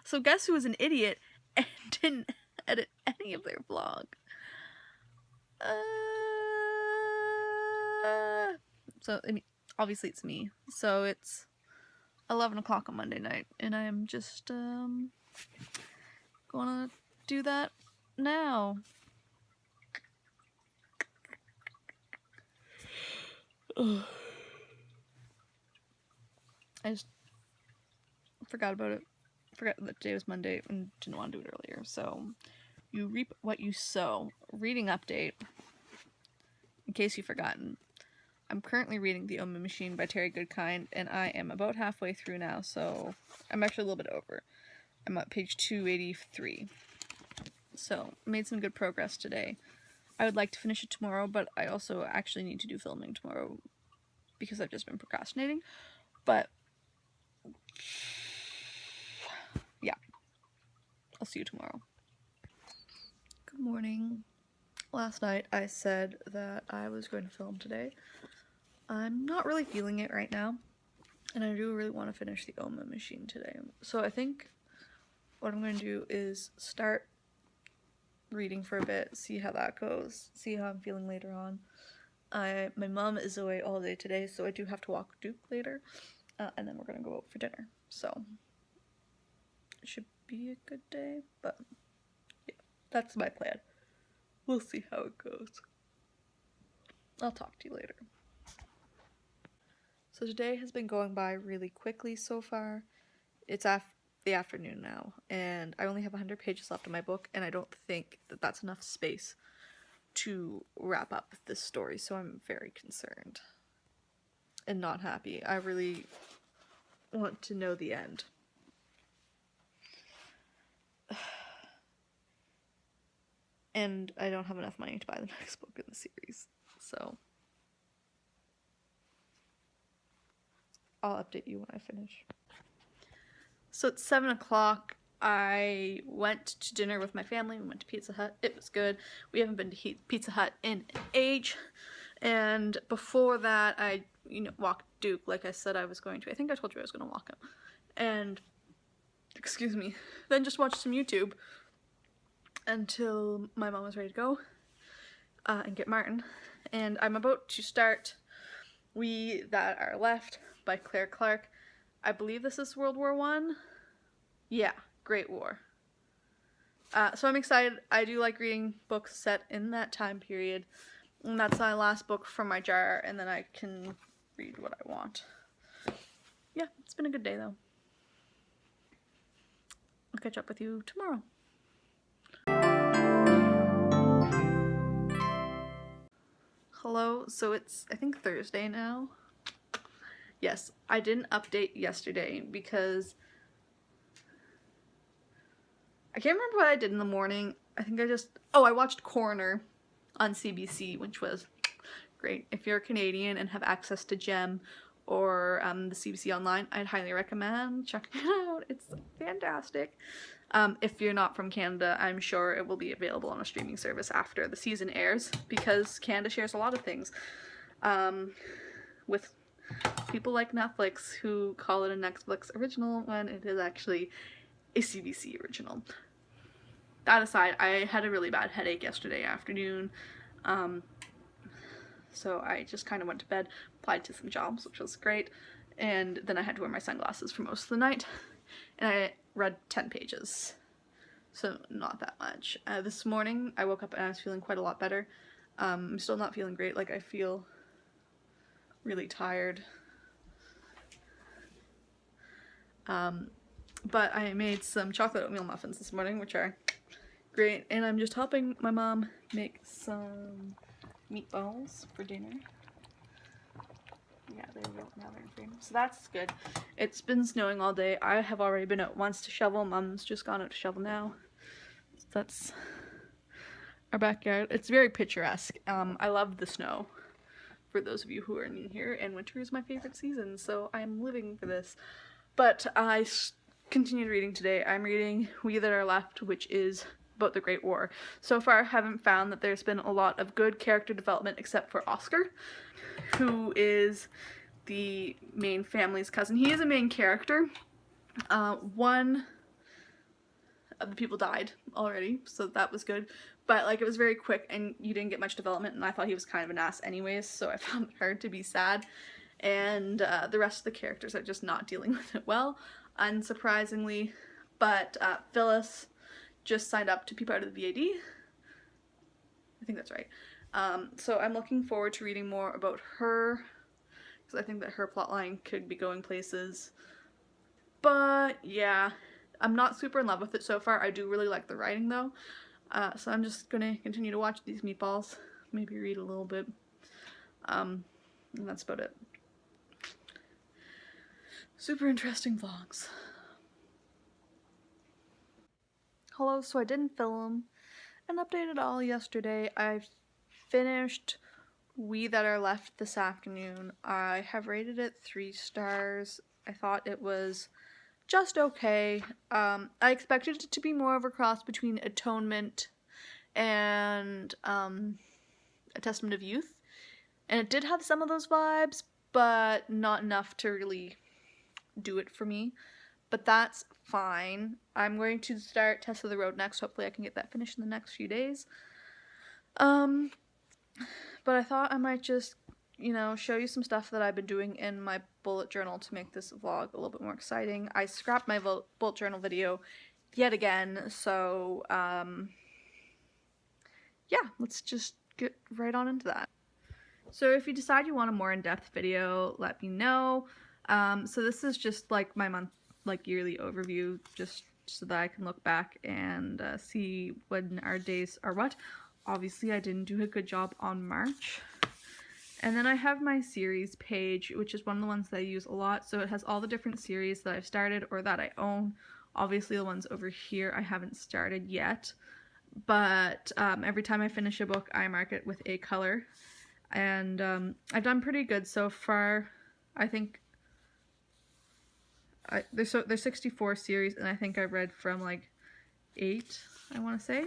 So guess who was an idiot and didn't edit any of their vlog? So I mean, obviously it's me. So it's 11 o'clock on Monday night, and I am just gonna do that now. Ugh. I just forgot about it. Forgot that today was Monday and didn't want to do it earlier. So you reap what you sow. Reading update. In case you've forgotten, I'm currently reading The Oma Machine by Terry Goodkind, and I am about halfway through now, so I'm actually a little bit over. I'm at page 283. So, made some good progress today. I would like to finish it tomorrow, but I also actually need to do filming tomorrow because I've just been procrastinating. But, yeah. I'll see you tomorrow. Good morning. Last night I said that I was going to film today. I'm not really feeling it right now, and I do really want to finish The Oma Machine today. So I think what I'm going to do is start reading for a bit, see how that goes, see how I'm feeling later on. My mom is away all day today, so I do have to walk Duke later, and then we're going to go out for dinner. So it should be a good day, but yeah, that's my plan. We'll see how it goes. I'll talk to you later. So today has been going by really quickly so far. It's the afternoon now, and I only have 100 pages left in my book, and I don't think that that's enough space to wrap up this story, so I'm very concerned and not happy. I really want to know the end. And I don't have enough money to buy the next book in the series, so I'll update you when I finish. So it's 7 o'clock. I went to dinner with my family. We went to Pizza Hut. It was good. We haven't been to Pizza Hut in an age. And before that, I walked Duke like I said I was going to. I think I told you I was going to walk him. And, excuse me, then just watched some YouTube until my mom was ready to go and get Martin. And I'm about to start We That Are Left by Claire Clark. I believe this is World War I. Yeah, Great War. So I'm excited. I do like reading books set in that time period. And that's my last book from my jar, and then I can read what I want. Yeah, it's been a good day though. I'll catch up with you tomorrow. Hello, so it's, I think, Thursday now. Yes, I didn't update yesterday because I can't remember what I did in the morning. I think I watched Coroner on CBC, which was great. If you're Canadian and have access to GEM or the CBC Online, I'd highly recommend checking it out. It's fantastic. If you're not from Canada, I'm sure it will be available on a streaming service after the season airs, because Canada shares a lot of things with people like Netflix, who call it a Netflix original when it is actually a CBC original. That aside, I had a really bad headache yesterday afternoon, so I just kind of went to bed, applied to some jobs, which was great, and then I had to wear my sunglasses for most of the night, and I read 10 pages, so not that much. This morning, I woke up and I was feeling quite a lot better. I'm still not feeling great, like I feel really tired. But I made some chocolate oatmeal muffins this morning, which are great, and I'm just helping my mom make some meatballs for dinner. Yeah, there we go, now they're in frame. So that's good. It's been snowing all day. I have already been out once to shovel. Mom's just gone out to shovel now. So that's our backyard. It's very picturesque. I love the snow, for those of you who are new here, and winter is my favorite season, so I'm living for this. But I continued reading today. I'm reading We That Are Left, which is about the Great War. So far, I haven't found that there's been a lot of good character development except for Oscar, who is the main family's cousin. He is a main character. One the people died already, so that was good. But like it was very quick and you didn't get much development, and I thought he was kind of an ass anyways, so I found it hard to be sad. And the rest of the characters are just not dealing with it well, unsurprisingly. But Phyllis just signed up to be part of the VAD. I think that's right. So I'm looking forward to reading more about her, because I think that her plotline could be going places. But yeah, I'm not super in love with it so far. I do really like the writing though. So I'm just gonna continue to watch these meatballs, maybe read a little bit, and that's about it. Super interesting vlogs. Hello, so I didn't film an update at all yesterday. I finished We That Are Left this afternoon. I have rated it 3 stars. I thought it was just okay. I expected it to be more of a cross between Atonement and A Testament of Youth, and it did have some of those vibes, but not enough to really do it for me. But that's fine. I'm going to start Test of the Road next. Hopefully I can get that finished in the next few days. But I thought I might just, you know, show you some stuff that I've been doing in my bullet journal to make this vlog a little bit more exciting. I scrapped my bullet journal video yet again, so yeah, let's just get right on into that. So if you decide you want a more in-depth video, let me know. So this is just like my yearly overview, just so that I can look back and see when our days are what. Obviously I didn't do a good job on March. And then I have my series page, which is one of the ones that I use a lot. So it has all the different series that I've started or that I own. Obviously the ones over here I haven't started yet. But every time I finish a book, I mark it with a color. And I've done pretty good so far. I think there's 64 series, and I think I've read from like 8, I want to say.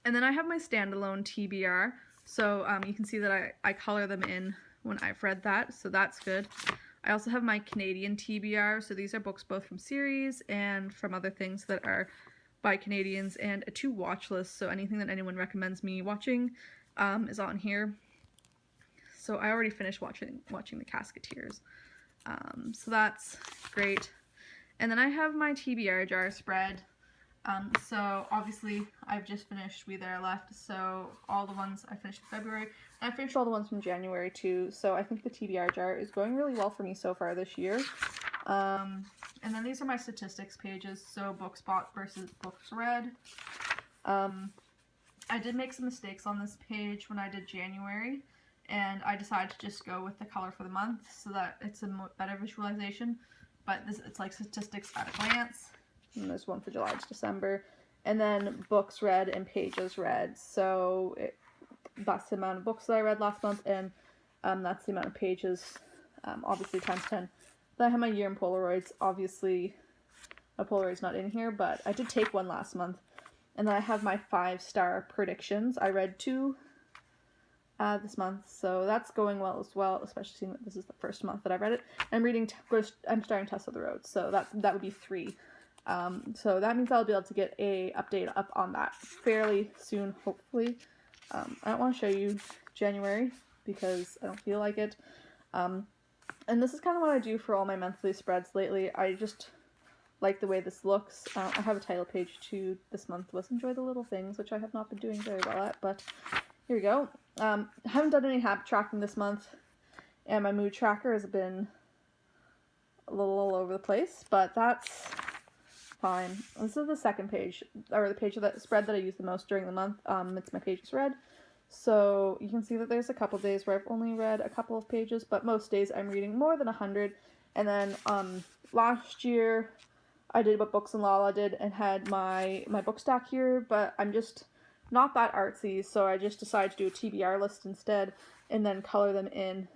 And then I have my standalone TBR, so you can see that I color them in when I've read that, so that's good. I also have my Canadian TBR, so these are books both from series and from other things that are by Canadians, and a 2 watch list, so anything that anyone recommends me watching is on here. So I already finished watching The Casketeers, so that's great. And then I have my TBR jar spread. So obviously I've just finished We That Are Left, so all the ones I finished in February, and I finished all the ones from January too, so I think the TBR jar is going really well for me so far this year. And then these are my statistics pages, so books bought versus books read. I did make some mistakes on this page when I did January, and I decided to just go with the color for the month so that it's a better visualization, but it's like statistics at a glance. And there's one for July to December, and then books read and pages read, so that's the amount of books that I read last month, and that's the amount of pages, obviously times 10. Then I have my year in Polaroids. Obviously a Polaroid's not in here, but I did take one last month. And then I have my 5-star predictions. I read 2 this month, so that's going well as well, especially seeing that this is the first month that I've read it. I'm starting Test of the Road, so that would be 3. So that means I'll be able to get a update up on that fairly soon, hopefully. I don't want to show you January because I don't feel like it. And this is kind of what I do for all my monthly spreads lately. I just like the way this looks. I have a title page too this month, was Enjoy the Little Things, which I have not been doing very well at, but here we go. I haven't done any habit tracking this month, and my mood tracker has been a little all over the place, but that's fine. This is the second page, or the page of that spread that I use the most during the month. It's my pages read. So you can see that there's a couple days where I've only read a couple of pages, but most days I'm reading more than 100. And then last year I did what Books and Lala did and had my book stack here, but I'm just not that artsy, so I just decided to do a TBR list instead and then color them in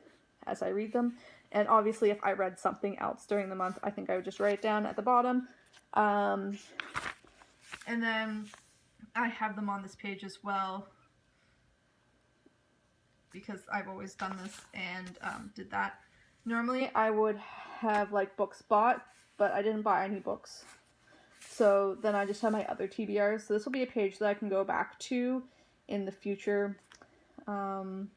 as I read them. And obviously if I read something else during the month, I think I would just write it down at the bottom. And then I have them on this page as well, because I've always done this and did that. Normally I would have like books bought, but I didn't buy any books. So then I just have my other TBRs. So this will be a page that I can go back to in the future, and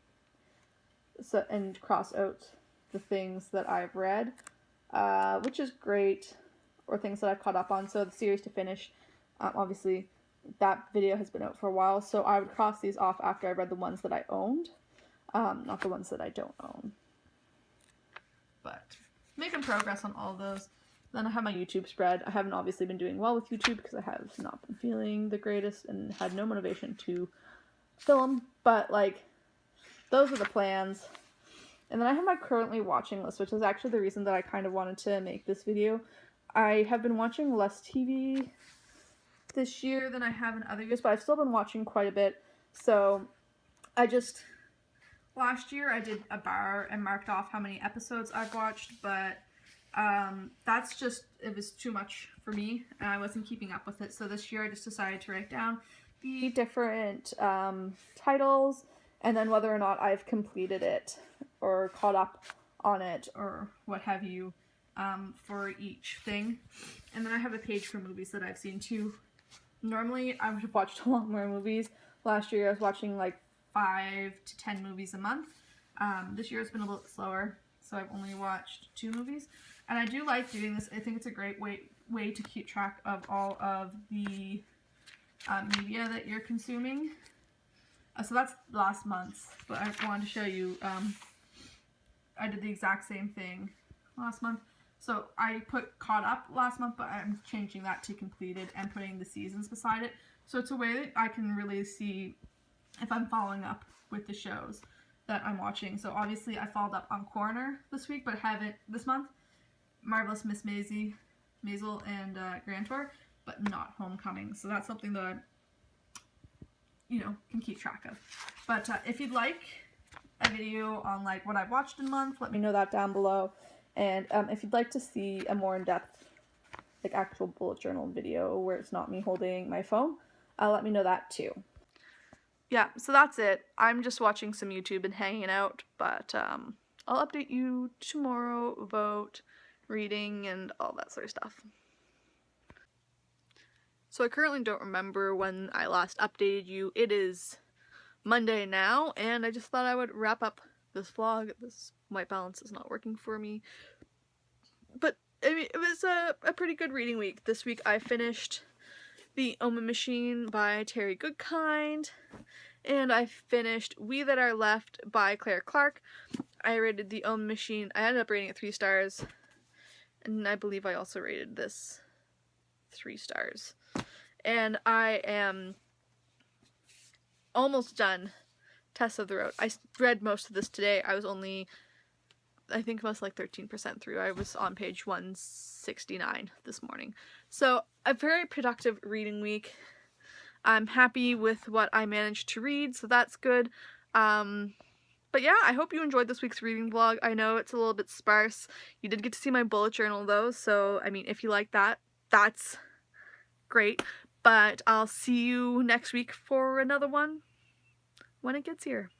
cross out the things that I've read, which is great, or things that I've caught up on. So the series to finish, obviously that video has been out for a while, so I would cross these off after I read the ones that I owned, not the ones that I don't own. But making progress on all those. Then I have my YouTube spread. I haven't obviously been doing well with YouTube because I have not been feeling the greatest and had no motivation to film, but like those are the plans. And then I have my currently watching list, which is actually the reason that I kind of wanted to make this video. I have been watching less TV this year than I have in other years, but I've still been watching quite a bit. So last year I did a bar and marked off how many episodes I've watched, but it was too much for me and I wasn't keeping up with it. So this year I just decided to write down the different titles and then whether or not I've completed it or caught up on it or what have you, for each thing. And then I have a page for movies that I've seen too. Normally I would have watched a lot more movies. Last year I was watching like 5 to 10 movies a month. This year it's been a little slower, so I've only watched 2 movies. And I do like doing this. I think it's a great way to keep track of all of the media that you're consuming. So that's last month, but I wanted to show you, I did the exact same thing last month. So I put caught up last month, but I'm changing that to completed and putting the seasons beside it. So it's a way that I can really see if I'm following up with the shows that I'm watching. So obviously I followed up on Coroner this week, but haven't this month. Marvelous Miss Maisel and Grand Tour, but not Homecoming. So that's something that I, can keep track of. But if you'd like a video on like what I've watched in a month, let me know that down below. And if you'd like to see a more in-depth, like actual bullet journal video where it's not me holding my phone, let me know that too. Yeah, so that's it. I'm just watching some YouTube and hanging out, but I'll update you tomorrow about reading and all that sort of stuff. So I currently don't remember when I last updated you. It is Monday now, and I just thought I would wrap up this vlog. This white balance is not working for me. But I mean, it was a pretty good reading week. This week I finished The Oma Machine by Terry Goodkind, and I finished We That Are Left by Claire Clark. I rated The Oma Machine, I ended up rating it 3 stars, and I believe I also rated this 3 stars. And I am almost done Test of the Road. I read most of this today. I was only, I think, most like 13% through. I was on page 169 this morning. So a very productive reading week. I'm happy with what I managed to read, so that's good. But yeah, I hope you enjoyed this week's reading vlog. I know it's a little bit sparse. You did get to see my bullet journal though, so I mean, if you like that, that's great. But I'll see you next week for another one when it gets here.